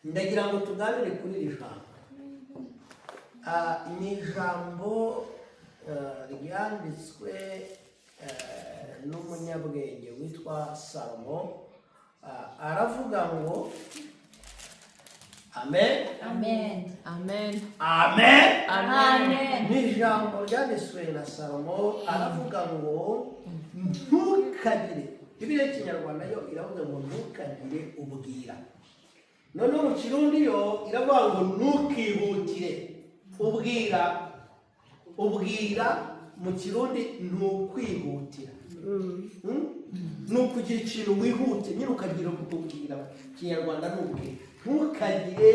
ndagira ngo tuganire kuri iri jambo. Ni ijambo ryanditswe n'umunyabwenge witwa Salomo. Aravuga ngo amen Amen. Amen. amen Amen. ni ijambo ryanditswe na Salomo. Aravuga ngo ntukagire, Bibiliya y'Ikinyarwanda yo iravuga ngo ntukagire ubwira. Noneho mu Kirundi yo iravuga ngo ntukihutire. Ubwira mu Kirundi ntukwihutira. Nukugira ikintu wihute, nyine ukagira ubwira. Kinyarwanda nubwira. Ntukagire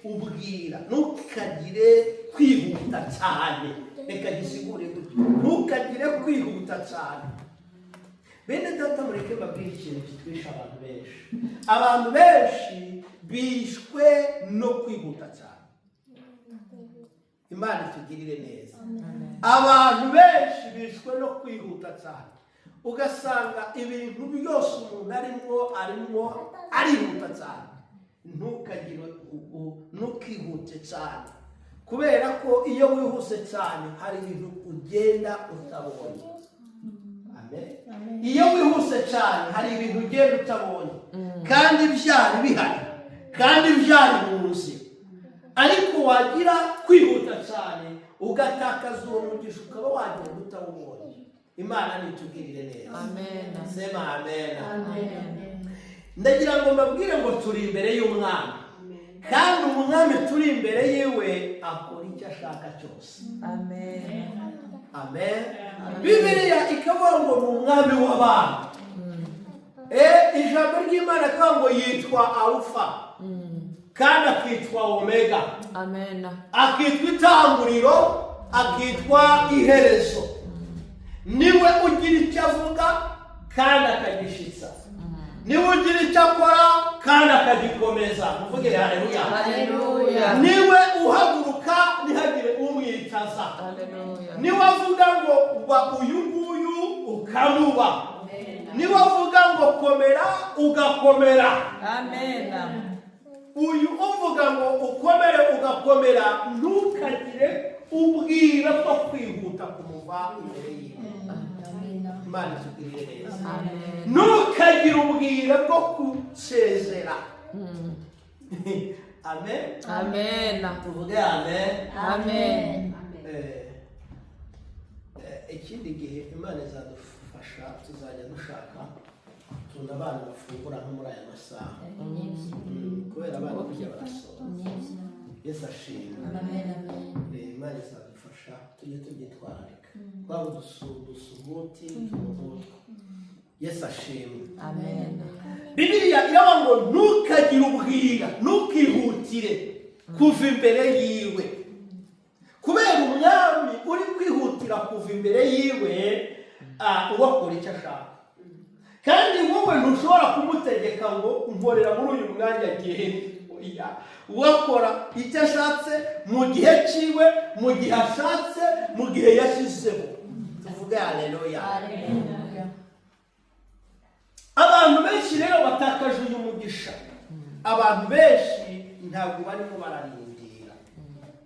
ubwira, ntukagire kwihuta cyane. Reka gisigure gutyo. Ntukagire kwihuta cyane. Bene data mureke babwire ikintu kitwisha abantu benshi. Abantu benshi bishwe no kwihuta cyane. Imana itugirire neza. Abantu benshi bishwe no kwihuta cyane. Ugasanga ibintu byose umuntu arimo arihuta cyane. Ntukihute cyane, kubera ko iyo wihuse cyane hari ibintu ugenda utabonye. Amen. Iyo wihuse cyane hari ibintu ugenda utabonye, kandi byari bihari, kandi byari mu nzira. Ariko wagira kwihuta cyane ugatakaza uwo mugisha, ukaba wagira utawubonye. Imana nitugirire neza. Amen. Sema amen. Amen. Ndagira ngo mbabwire ngo turi imbere y'umwami, kandi umwami turi imbere yiwe akora icyo ashaka cyose. Amen. Amen. Bibiliya ikavuga ngo ni umwami w'abantu. Ijambo ry'Imana ikavuga ngo yitwa Alpha kandi akitwa Omega. Amen. Akitwa itanguriro, akitwa iherezo. Niwe ugira icyo avuga kandi akagishitsa. Niwe ugira icyo akora kandi akagikomeza. Muvuge haleluya. Haleluya. Niwe uhaguruka ntihagire umwitaza. Haleluya. Niwe avuga ngo uba uyu nguyu ukamuba. Niwe avuga ngo komera ugakomera. Amen. Uyu uvuga ngo ukomere ugakomera, ntukagire ubwira bwo kwihuta kumuva imbere yiwe. Imana itugirire neza. Amen. Ntukagire ubwira bwo gusezera. Amen. Amen. Tuvuge amen. Amen. Ikindi gihe Imana izadufasha, tuzajya dushaka tunda abana bafungura nko muri aya masaha, kubera abana kujya barasoma. Yesu ashimwe. Imana izadufasha tujye tubyitwararika, twaba udusuguti tumuvuga. Yesu ashimwe. Amen. Bibiliya iravuga ngo ntukagire ubwira, ntukihutire kuva imbere yiwe. Kubera umwami uri kwihutira kuva imbere yiwe, ubakora icyo ashaka. Kandi wowe ntushobora kumutegeka ngo nkorera muri uyu mwanya agende. Wakora icyo ashatse mu gihe cyiwe, mu gihe ashatse, mu gihe yashyizeho. Tuvuge haleluya. Abantu benshi rero batakaje uyu mugisha. Abantu benshi ntabwo barimo bararindira.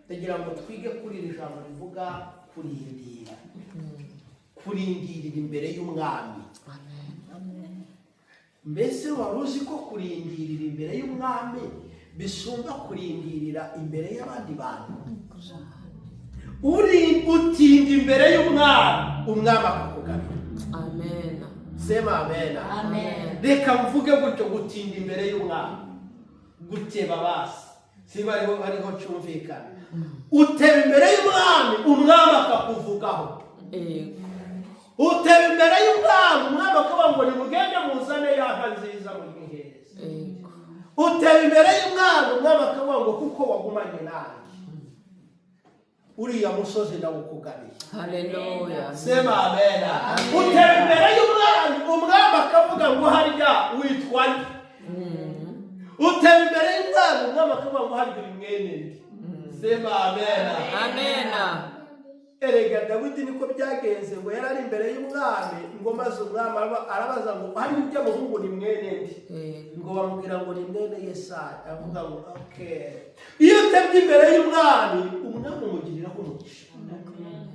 Ndagira ngo twige kuri iri jambo rivuga kurindira. Kurindirira imbere y'umwami. Mbese wari uzi ko kurindirira imbere y'umwami bisumba kurindirira imbere y'abandi bantu? Utinda imbere y'umwami, umwami akakugabira. Amen. Sema amen. Amen. Reka mvuge gutyo, gutinda imbere y'umwami, guteba basi siba ariho cyumvikana. Uteba imbere y'umwami, umwami akakuvugaho. Uteba imbere y'umwami, umwami akavuga ngo nimugende muzane yaha nziza muyihereze. Uteba imbere y'umwami, umwami akavuga ngo kuko wagumanye nanjye uriya musozi ndawukugabiye. Haleluya. Sema amen. Uteba imbere y'umwami, umwami akavuga ngo harya witwa nde. Uteba imbere y'umwami, umwami akavuga ngo harya uri mwene nde. Sema amen. Amen. erega Dawidi niko byagenze ngo yari ari imbere y'umwami ngo maze umwami arabaza ngo hari ibyo muhungu ni mwene ndi ngo bamubwira ngo ni mwene Yesayi avuga ngo okay iyo utabye imbere y'umwami umwami umugiriraho umugisha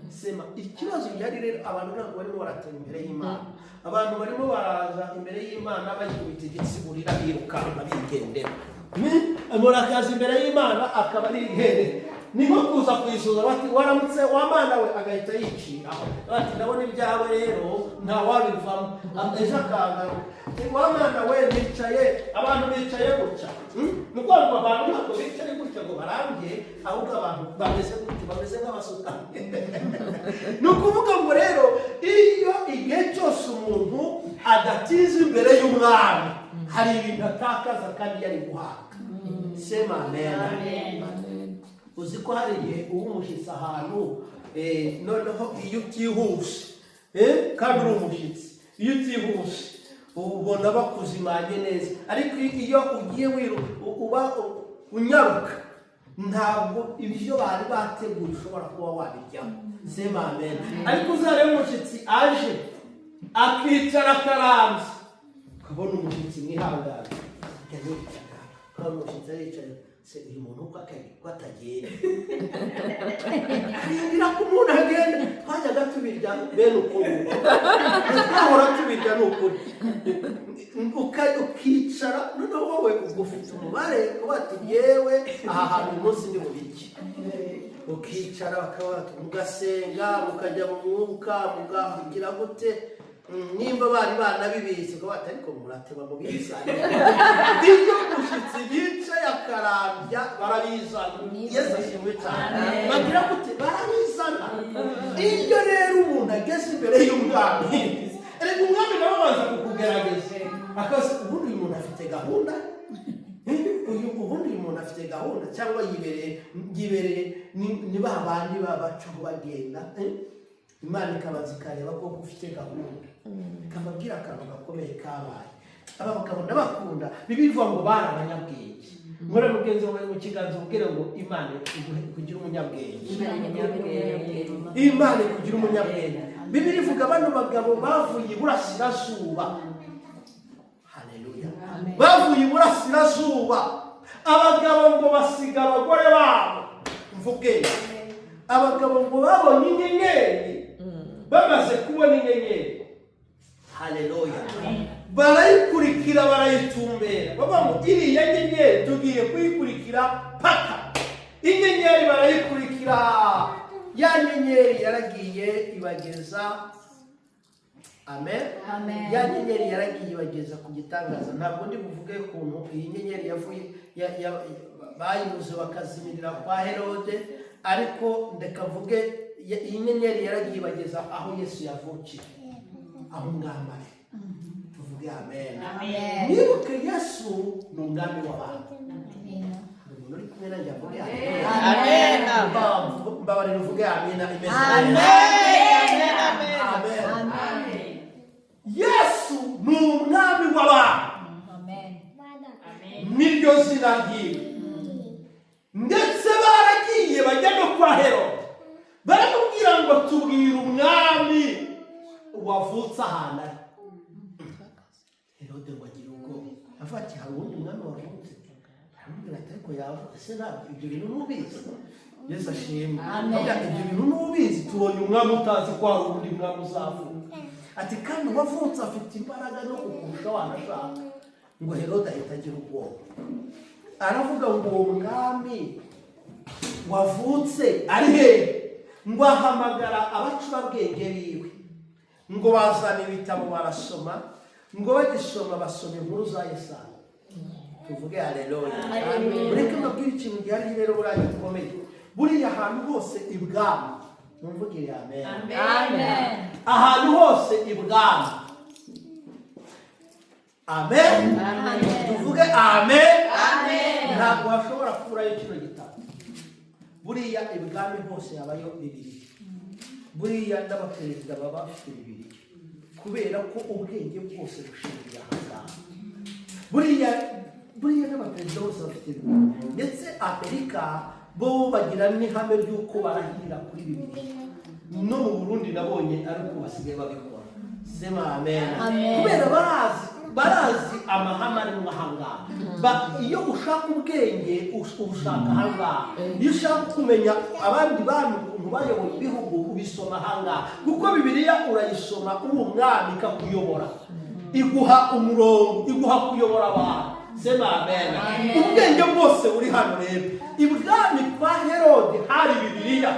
sema ikibazo cyari rero abantu ntabwo barimo baratera imbere y'Imana abantu barimo baraza imbere y'Imana bagikubita igitsiburira birukanka bigendera amurakaza imbere y'Imana akaba ari ihere ni nko kuza kuyisuza bati waramutse wa mana we agahita yicira bati ndabona ibyawe rero nta wabivamo ejo akanga wa mana we bicaye abantu bicaye gutya nuko abantu ntabwo bicaye gutya ngo barambye ahubwo abantu bameze gutya bameze nk'abasutani ni ukuvuga ngo rero iyo igihe cyose umuntu adatiza imbere y'umwami hari ibintu atakaza kandi yari guhabwa sema amen. Uzi ko hari igihe uba umushyitsi ahantu noneho iyo utihuse kandi uri umushyitsi iyo utihuse ubona bakuzimanye neza ariko iyo ugiye uba unyaruka ntabwo ibyo bari bateguye ushobora kuba wabijyamo sema amen. ariko uzareba umushyitsi aje akicara akarambye ukabona umushyitsi mwihangane ukabona umushyitsi aricaye se uyu muntu uko atagenda arindira ko umuntu agenda twajyaga tubirya bene ukuri twahora tubirya ni ukuri ukicara noneho wowe ugufite umubare uba ati yewe aha hantu uyu munsi ni bubiki ukicara bakaba mugasenga mukajya mu mwuka mugagira gute nimba bari banabibizi ngo batariko murateba mu bizana iyo umushyitsi yicaye akarambya barabizana Yesu ashimwe cyane bagira gute barabizana iyo rero umuntu ageze imbere y'umwami ariko umwami nawe abanza kukugerageza akazi ubundi uyu muntu afite gahunda ubundi uyu muntu afite gahunda cyangwa yibereye ni ba bandi babacaho bagenda Imana ikabaza ikareba ko ufite gahunda ikababwira akantu gakomeye kabaye aba bagabo ndabakunda bibivuga ngo bari abanyabwenge muri mugenzi wawe mu kiganza ubwire ngo Imana kugira umunyabwenge Imana kugira umunyabwenge Bibiri ivuga bano bagabo bavuye iburasirazuba haleluya bavuye iburasirazuba abagabo ngo basiga abagore babo mvuge abagabo ngo babonye inyenyeri bamaze kubona inyenyeri haleluya barayikurikira barayitumbera baba ngo iriya nyenyeri tugiye kuyikurikira paka inyenyeri barayikurikira ya nyenyeri yaragiye ibageza amen ya nyenyeri yaragiye ibageza ku gitangaza ntabwo ndi buvuge ukuntu iyi nyenyeri yavuye bayibuze bakazimirira kwa Herode ariko ndeka mvuge iyi nyenyeri yaragiye ibageza aho Yesu yavukiye aho umwami tuvuge amen nibuke Yesu ni umwami w'abantu muri kumwe nanjye avuge amen mbabarira uvuge amen amen Yesu ni umwami w'abantu niryo zina ryiwe ndetse baragiye bajya no kwa Herode baramubwira ngo tubwire umwami wavutse ahantu ari Herode ngo agira ubwoba avuga ati hari uwundi mwami wavutse aramubwira ati ariko yavutse ntabwo ibyo bintu nubizi Yesu ashimwe avuga ibyo bintu nubizi tubonye umwami utazi ko hari uwundi mwami uzavuka ati kandi wavutse afite imbaraga no kukurusha wanashaka ngo Herode ahita agira ubwoba aravuga ngo uwo mwami wavutse ari he ngo ahamagara abacurabwenge biwe ngo bazana ibitabo barasoma ngo bagisoma basoma inkuru za Yesaya tuvuge haleluya mureke mbabwire ikintu gihari rero buraya gikomeye buriya ahantu hose ibwami mumvugire amen ahantu hose ibwami amen tuvuge amen ntabwo washobora kuburayo kino gitabo buriya ibwami hose yabayo bibiri buriya n'abaperezida baba bafite bibiri kubera ko ubwenge bwose bushingiye ahangaha buriya n'abaperezida bose bafite bibiri ndetse Amerika bo bagira n'ihame ry'uko barahirira kuri bibiri no mu Burundi nabonye ariko basigaye babikora. Sema amen. Amen. Kubera barazi amahame ari mu ahangaha. Iyo ushaka ubwenge ushaka ahangaha. Iyo ushaka kumenya abandi bantu ukuntu bayoboye ibihugu ubisoma ahangaha. Kuko Bibiliya urayisoma uri umwami ikakuyobora. Iguha umurongo, iguha kuyobora abantu. Sema amen. Ubwenge bwose uri hano rero. Ibwami kwa Herode hari Bibiliya.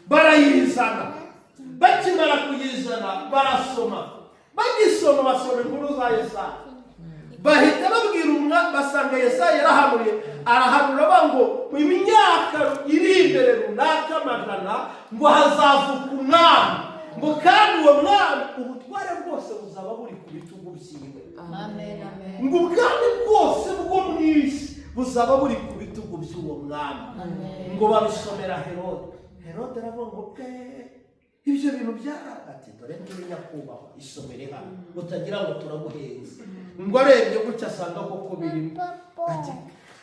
Barayizana. Bakimara kuyizana barasoma. Bagisoma basoma inkuru za Yesaya. Bahita babwira basanga Yesaya yarahanuye. Arahanura bango mu myaka iri imbere runaka magana ngo hazavuka umwami. Ngo kandi uwo mwami ubutware bwose buzaba buri ku bitugu byiwe. Amen. Amen. Ngo ubwami bwose bwo mu isi buzaba buri ku bitugu by'uwo mwami. Ngo babisomera Herode. Herode aravuga ngo ibyo bintu byaragati dore ngiye nyakubahwa isomere hano utagira ngo turaguhenze. Ngo arebye gutya asanga koko birimo. Ati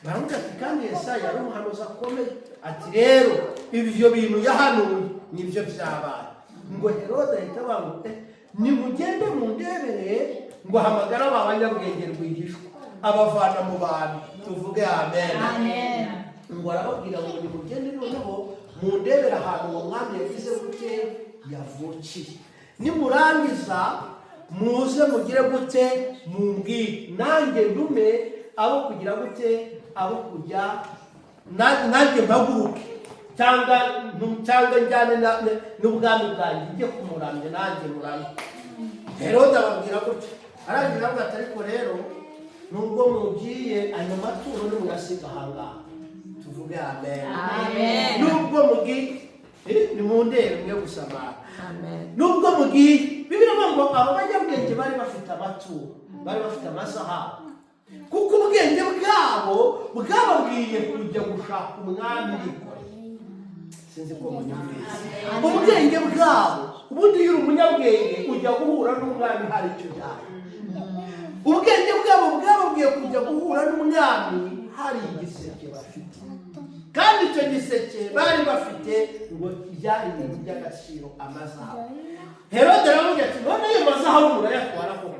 baruka ati kandi Yesaya ari umuhanuzi akomeye. Ati rero ibyo bintu yahanuye nibyo byabaye. Ngo Herode ahita avuga nimugende mundebere ngo hamagara abanyabwenge rwihishwa abavana mu bantu. Tuvuge amen. Amen. Ngo arababwira ngo nimugende noneho mundebere ahantu uwo mwami yagize gute yavukiye. Nimurangiza muze mugire gute mumbwire nanjye ndume abo kugira gute abo kujya nanjye mpaguruke cyangwa njyane n'ubwami bwanjye njye kumuramya nanjye muramye. Herode ababwira gutya arangira avuga ati ariko rero nubwo mugiye ayo maturo nimuyasiga ahangaha. Tuvuge amen. Amen. Nubwo mugiye nimundere mwe gusamara. Amen. Nubwo mugiye Bibiliya ngo abanyabwenge bari bafite amaturo bari bafite amazahabu. Kuko ubwenge bwabo bwababwiye kujya gushaka umwami w'ikore. Sinzi ko munyumvise. Ubwenge bwabo ubundi iyo umunyabwenge ujya guhura n'umwami hari icyo cyane. Ubwenge bwabo bwababwiye kujya guhura n'umwami hari igiseke bafite. Kandi icyo giseke bari bafite ngo byari ibintu by'agaciro amazahabu. Herode aravuga ati none ayo mazahabu murayatwara koko.